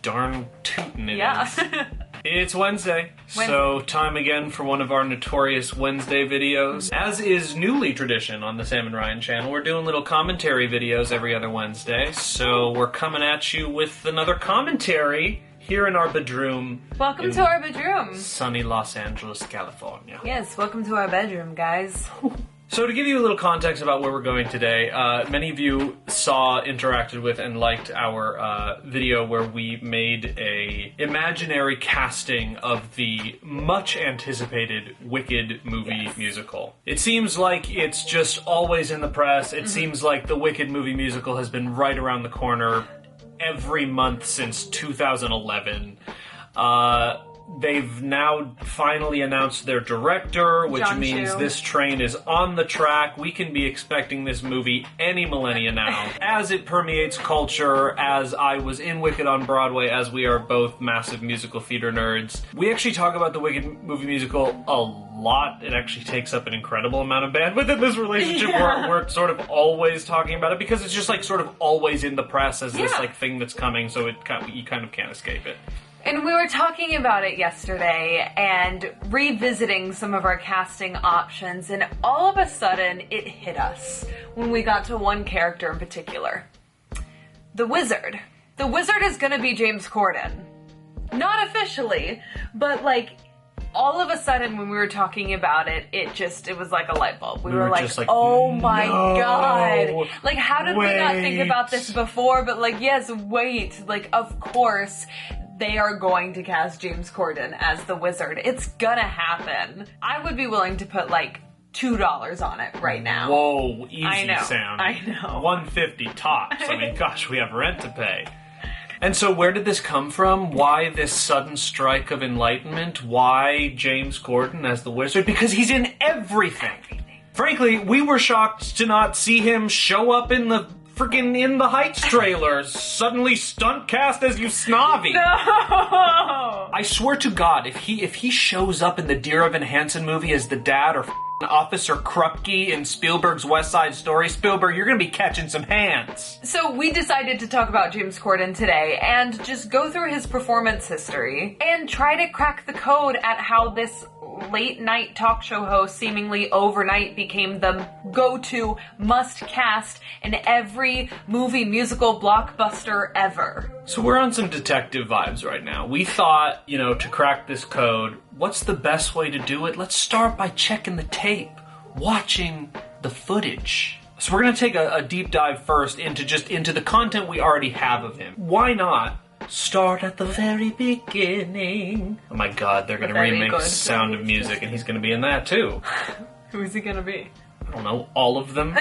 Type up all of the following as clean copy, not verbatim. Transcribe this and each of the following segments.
darn tootin' it is. It's Wednesday, so time again for one of our notorious Wednesday videos. As is newly tradition on the Sam and Ryan channel, we're doing little commentary videos every other Wednesday, so we're coming at you with another commentary here in our bedroom. Welcome to our bedroom. Sunny Los Angeles, California. Yes, welcome to our bedroom, guys. So to give you a little context about where we're going today, many of you saw, interacted with, and liked our video where we made a imaginary casting of the much anticipated Wicked movie musical. It seems like it's just always in the press. It seems like the Wicked movie musical has been right around the corner every month since 2011. They've now finally announced their director, which Jon means Chu. this train is on the track. We can be expecting this movie any millennia now. As it permeates culture, as I was in Wicked on Broadway, as we are both massive musical theater nerds, we actually talk about the Wicked movie musical a lot. It actually takes up an incredible amount of bandwidth in this relationship. Yeah. We're sort of always talking about it because it's just like sort of always in the press as this like thing that's coming, so you kind of can't escape it. And we were talking about it yesterday and revisiting some of our casting options, and all of a sudden it hit us when we got to one character in particular. The Wizard. The Wizard is gonna be James Corden. Not officially, but like all of a sudden when we were talking about it, it was like a light bulb. We were like, oh my god. Like, how did we not think about this before? But like, yes, wait. Like, of course, they are going to cast James Corden as the Wizard. It's gonna happen. I would be willing to put like $2 on it right now. Whoa, easy I know, sound. I know. $150 tops. I mean, gosh, we have rent to pay. And so where did this come from? Why this sudden strike of enlightenment? Why James Corden as the Wizard? Because he's in everything. Frankly, we were shocked to not see him show up in the freaking In the Heights trailers. Suddenly stunt cast as you snobby. No! I swear to God, if he shows up in the Dear Evan Hansen movie as the dad or Officer Krupke in Spielberg's West Side Story, Spielberg, you're gonna be catching some hands. So we decided to talk about James Corden today and just go through his performance history and try to crack the code at how this late night talk show host seemingly overnight became the go-to must cast in every movie musical blockbuster ever. So we're on some detective vibes right now. We thought, to crack this code, what's the best way to do it? Let's start by checking the tape, watching the footage. So we're going to take a deep dive first into the content we already have of him. Why not start at the very beginning? Oh my god, they're going to remake Sound of Music, and he's going to be in that too. Who is he going to be? I don't know, all of them.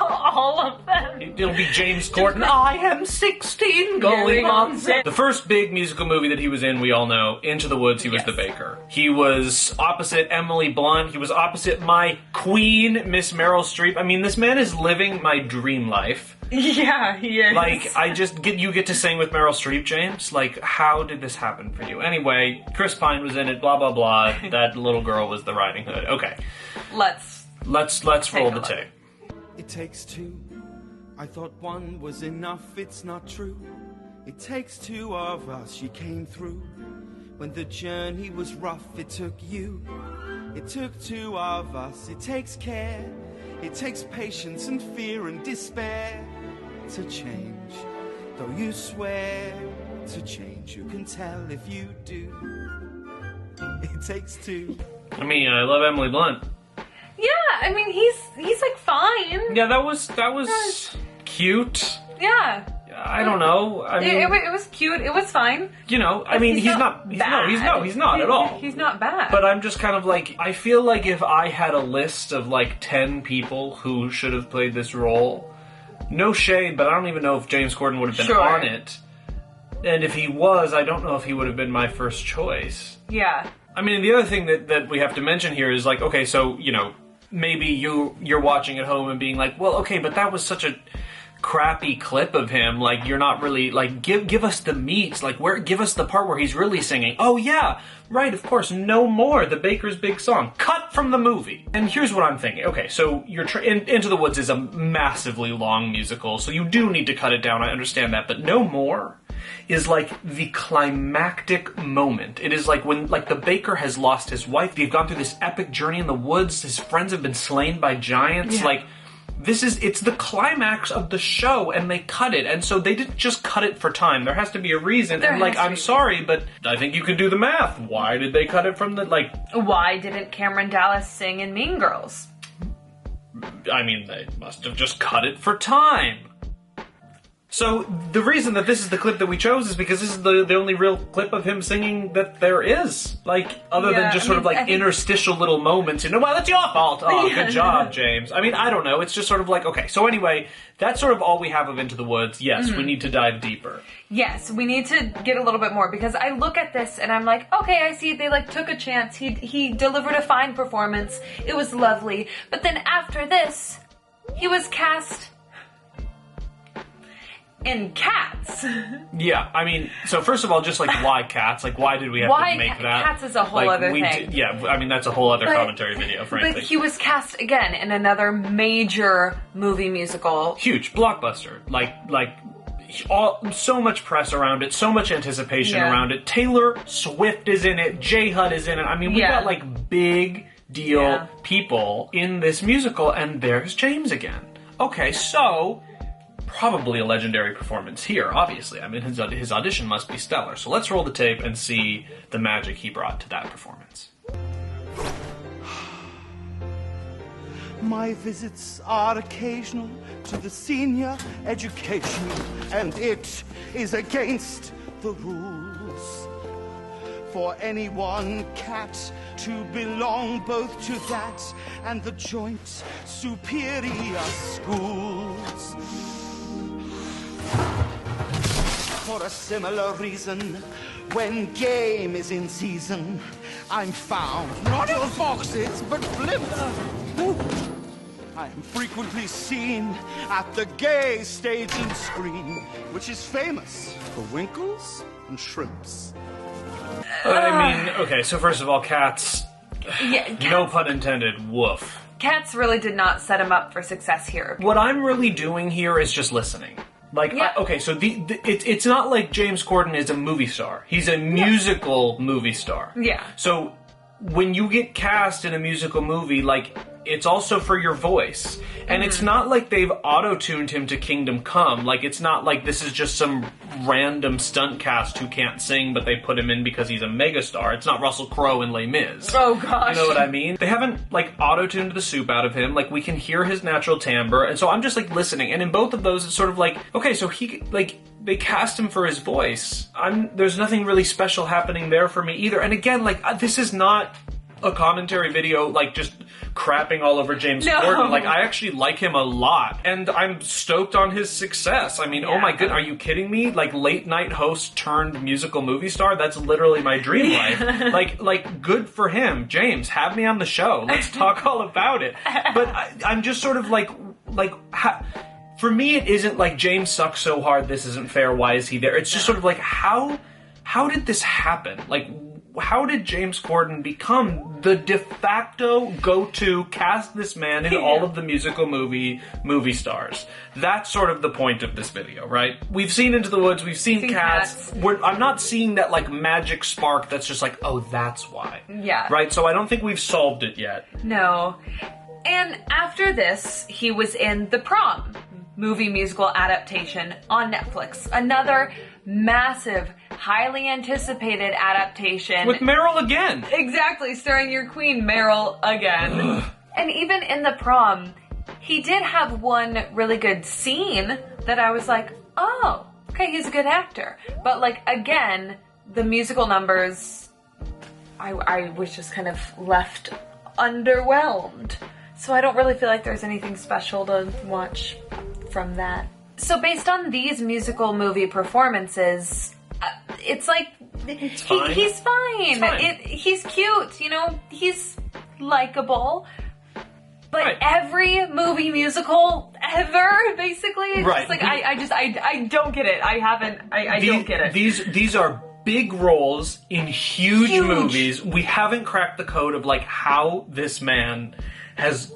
All of them. It'll be James Corden. I am 16 going on 6. The first big musical movie that he was in, we all know, Into the Woods, he was the baker. He was opposite Emily Blunt. He was opposite my queen, Miss Meryl Streep. I mean, this man is living my dream life. Yeah, he is. Like, you get to sing with Meryl Streep, James? Like, how did this happen for you? Anyway, Chris Pine was in it, blah, blah, blah. That little girl was the Riding Hood. Okay. Let's roll the tape. It takes two. I thought one was enough, it's not true. It takes two of us, you came through. When the journey was rough, it took you. It took two of us, it takes care. It takes patience and fear and despair to change. Though you swear to change, you can tell if you do. It takes two. I mean, I love Emily Blunt. Yeah, I mean, he's like fine. Yeah, that was cute. Yeah. I don't know. I mean, it was cute. It was fine. I mean, he's not at all. He's not bad. But I'm just kind of like, I feel like if I had a list of like 10 people who should have played this role, no shade, but I don't even know if James Corden would have been on it. And if he was, I don't know if he would have been my first choice. Yeah. I mean, the other thing that we have to mention here is like, okay, so, maybe you're watching at home and being like, well, okay, but that was such a crappy clip of him. Like, you're not really, like, give us the meat. Like, give us the part where he's really singing. Oh, yeah, right, of course, no more. The Baker's Big Song. Cut from the movie. And here's what I'm thinking. Okay, so Into the Woods is a massively long musical, so you do need to cut it down. I understand that, but no more. is like the climactic moment. It is like when like the baker has lost his wife. They've gone through this epic journey in the woods. His friends have been slain by giants. Yeah. Like, it's the climax of the show, and they cut it. And so they didn't just cut it for time. There has to be a reason. And like, I'm sorry, but I think you can do the math. Why did they cut it from the, like... Why didn't Cameron Dallas sing in Mean Girls? I mean, they must have just cut it for time. So, the reason that this is the clip that we chose is because this is the only real clip of him singing that there is. Like, other than just sort of like interstitial little moments. You know, well, that's your fault. Oh, good job, James. I mean, I don't know. It's just sort of like, okay, so anyway, that's sort of all we have of Into the Woods. Yes, we need to dive deeper. Yes, we need to get a little bit more, because I look at this and I'm like, okay, I see they like took a chance. He delivered a fine performance. It was lovely. But then after this, he was cast in Cats. Yeah, I mean, so first of all, just like, why Cats? Like, why did we have to make that? Cats is a whole other thing. Yeah, I mean, that's a whole other commentary video, frankly. But he was cast again in another major movie musical. Huge, blockbuster. So much press around it, so much anticipation around it. Taylor Swift is in it, J Hud is in it. I mean, we got like big deal people in this musical, and there's James again. Okay, so... probably a legendary performance here, obviously. I mean, his audition must be stellar. So let's roll the tape and see the magic he brought to that performance. My visits are occasional to the senior education, and it is against the rules for any one cat to belong both to that and the joint superior schools. For a similar reason, when game is in season, I'm found not in boxes, but blimps. I am frequently seen at the gay staging screen, which is famous for winkles and shrimps. I mean, okay, so first of all, Cats, Cats, no pun intended, woof. Cats really did not set him up for success here. What I'm really doing here is just listening. Like, okay, so it's not like James Corden is a movie star. He's a musical movie star. Yeah. So when you get cast in a musical movie, like, it's also for your voice. And it's not like they've auto-tuned him to Kingdom Come. Like, it's not like this is just some random stunt cast who can't sing, but they put him in because he's a megastar. It's not Russell Crowe in Les Mis. Oh, gosh. You know what I mean? They haven't, like, auto-tuned the soup out of him. Like, we can hear his natural timbre. And so I'm just, like, listening. And in both of those, it's sort of like, okay, so he, like, they cast him for his voice. There's nothing really special happening there for me either. And again, like, this is not a commentary video, like, just crapping all over James Corden. Like, I actually like him a lot, and I'm stoked on his success. I mean, oh my goodness, are you kidding me? Like, late night host turned musical movie star? That's literally my dream life. Like, good for him. James, have me on the show. Let's talk all about it. But I'm just sort of for me, it isn't like James sucks so hard, this isn't fair, why is he there? It's just sort of like, how did this happen? Like, how did James Corden become the de facto go-to, cast this man in all of the musical movie stars? That's sort of the point of this video, right? We've seen Into the Woods, we've seen Cats. I'm not seeing that, like, magic spark that's just like, oh, that's why. Yeah. Right? So I don't think we've solved it yet. No. And after this, he was in The Prom movie musical adaptation on Netflix. Another massive, highly anticipated adaptation. With Meryl again. Exactly, starring your queen, Meryl, again. And even in The Prom, he did have one really good scene that I was like, oh, okay, he's a good actor. But, like, again, the musical numbers, I was just kind of left underwhelmed. So I don't really feel like there's anything special to watch from that. So based on these musical movie performances, it's like, he's fine. It's fine. He's cute, you know, he's likable. But every movie musical ever, basically, it's just like, I don't get it. I don't get it. These are big roles in huge movies. We haven't cracked the code of, like, how this man has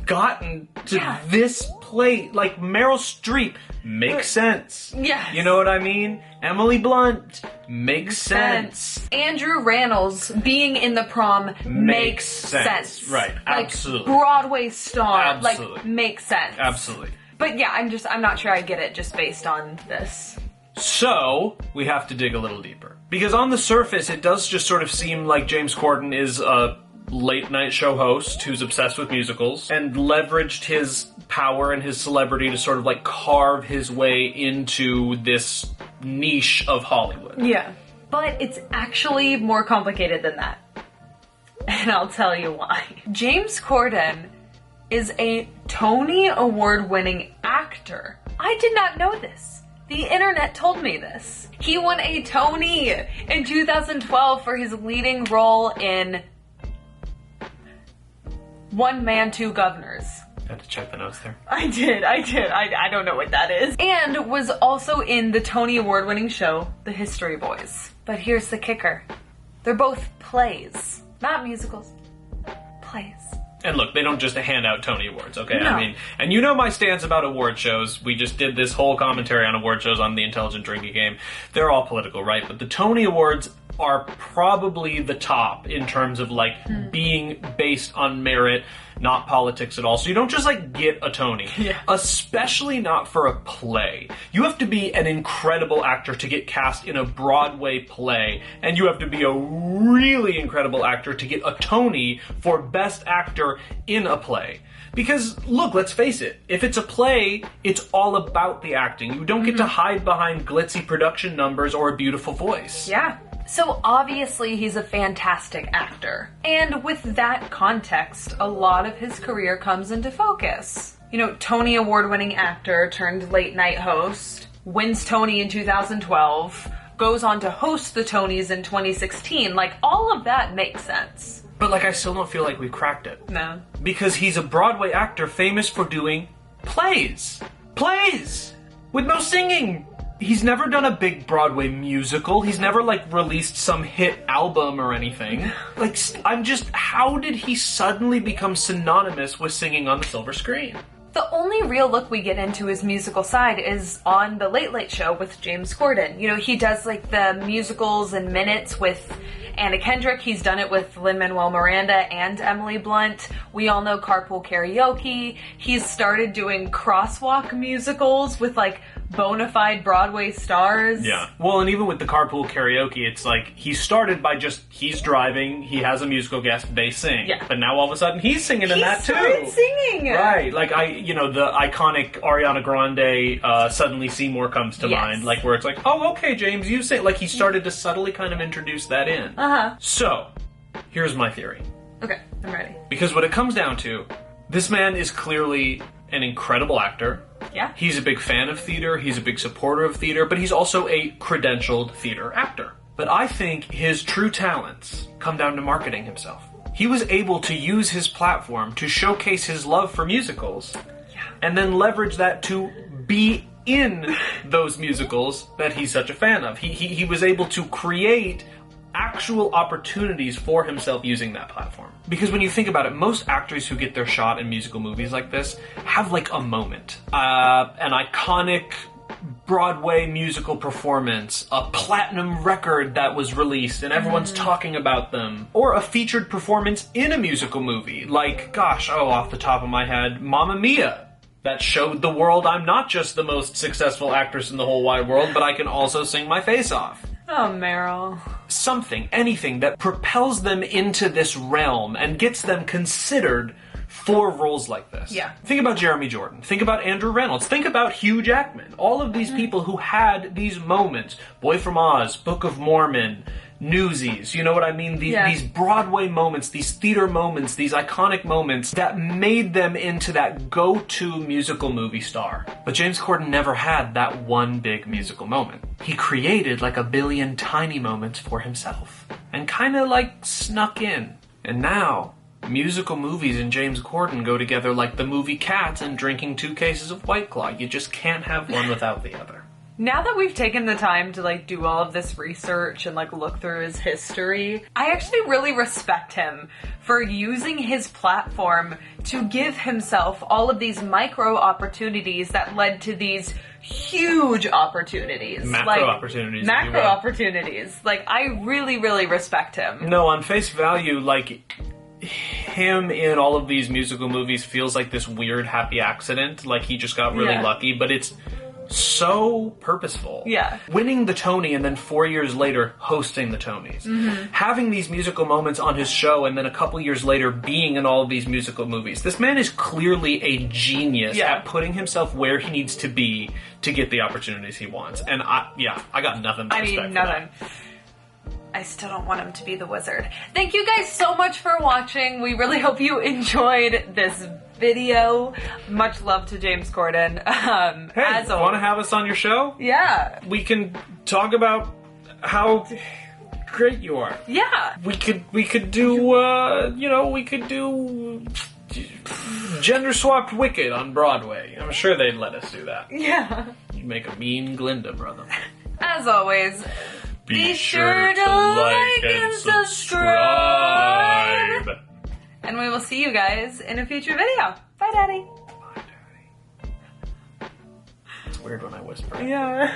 gotten to this place. Like, Meryl Streep makes sense. Yes. You know what I mean? Emily Blunt makes sense. Andrew Rannells being in the Prom makes sense. Right, like, absolutely. Broadway star, Absolutely. like, makes sense. Absolutely. But yeah, I'm not sure I get it just based on this. So, we have to dig a little deeper. Because on the surface, it does just sort of seem like James Corden is a late night show host who's obsessed with musicals and leveraged his power and his celebrity to sort of like carve his way into this niche of Hollywood. Yeah. But it's actually more complicated than that. And I'll tell you why. James Corden is a Tony Award-winning actor. I did not know this. The internet told me this. He won a Tony in 2012 for his leading role in One Man, Two Governors. I had to check the notes there. I did. I don't know what that is. And was also in the Tony Award-winning show, The History Boys. But here's the kicker. They're both plays. Not musicals. Plays. And look, they don't just hand out Tony Awards, okay? No. I mean, and you know my stance about award shows. We just did this whole commentary on award shows on the Intelligent Drinking Game. They're all political, right? But the Tony Awards are probably the top in terms of, like, being based on merit, not politics at all. So you don't just, like, get a Tony. Yeah. Especially not for a play. You have to be an incredible actor to get cast in a Broadway play, and you have to be a really incredible actor to get a Tony for Best Actor in a play. Because, look, let's face it, if it's a play, it's all about the acting. You don't get to hide behind glitzy production numbers or a beautiful voice. Yeah. So obviously he's a fantastic actor. And with that context, a lot of his career comes into focus. You know, Tony Award-winning actor turned late night host, wins Tony in 2012, goes on to host the Tonys in 2016. Like, all of that makes sense. But, like, I still don't feel like we cracked it. No. Because he's a Broadway actor famous for doing plays. Plays! With no singing! He's never done a big Broadway musical. He's never, like, released some hit album or anything. Like, how did he suddenly become synonymous with singing on the silver screen? The only real look we get into his musical side is on The Late Late Show with James Corden. You know, he does, like, the musicals and minutes with Anna Kendrick. He's done it with Lin-Manuel Miranda and Emily Blunt. We all know Carpool Karaoke. He's started doing crosswalk musicals with, like, bona fide Broadway stars. Yeah. Well, and even with the Carpool Karaoke, it's like, he started by he's driving, he has a musical guest, they sing. Yeah. But now all of a sudden he's singing in that too. He started singing! Right. Like, the iconic Ariana Grande, Suddenly Seymour comes to mind. Like, where it's like, oh, okay, James, you sing. Like, he started to subtly kind of introduce that in. Uh-huh. So, here's my theory. Okay, I'm ready. Because what it comes down to, this man is clearly an incredible actor. Yeah. He's a big fan of theater, he's a big supporter of theater, but he's also a credentialed theater actor. But I think his true talents come down to marketing himself. He was able to use his platform to showcase his love for musicals, and then leverage that to be in those musicals that he's such a fan of. He was able to create actual opportunities for himself using that platform. Because when you think about it, most actors who get their shot in musical movies like this have, like, a moment. An iconic Broadway musical performance, a platinum record that was released and everyone's talking about them, or a featured performance in a musical movie, like, off the top of my head, Mamma Mia. That showed the world I'm not just the most successful actress in the whole wide world, but I can also sing my face off. Oh, Meryl. Something, anything that propels them into this realm and gets them considered for roles like this. Yeah. Think about Jeremy Jordan. Think about Andrew Reynolds. Think about Hugh Jackman. All of these people who had these moments. Boy from Oz, Book of Mormon, Newsies. You know what I mean? These Broadway moments, these theater moments, these iconic moments that made them into that go-to musical movie star. But James Corden never had that one big musical moment. He created like a billion tiny moments for himself. And kind of like snuck in. And now, musical movies and James Corden go together like the movie Cats and drinking 2 cases of White Claw. You just can't have one without the other. Now that we've taken the time to like do all of this research and like look through his history, I actually really respect him for using his platform to give himself all of these micro opportunities that led to these huge opportunities. Macro opportunities. Macro opportunities. Like, I really, really respect him. No, on face value, like, him in all of these musical movies feels like this weird happy accident. Like, he just got really lucky, but it's so purposeful. Yeah. Winning the Tony and then 4 years later hosting the Tonys. Having these musical moments on his show and then a couple years later being in all of these musical movies. This man is clearly a genius at putting himself where he needs to be to get the opportunities he wants. And I got nothing but respect for nothing. that. I still don't want him to be the wizard. Thank you guys so much for watching. We really hope you enjoyed this video. Much love to James Corden. Hey, want to have us on your show? Yeah. We can talk about how great you are. Yeah. We could do we could do gender swapped Wicked on Broadway. I'm sure they'd let us do that. Yeah. You make a mean Glinda, brother. As always, be sure to like and subscribe. And we will see you guys in a future video. Bye, Daddy. Bye, Daddy. It's weird when I whisper. Yeah.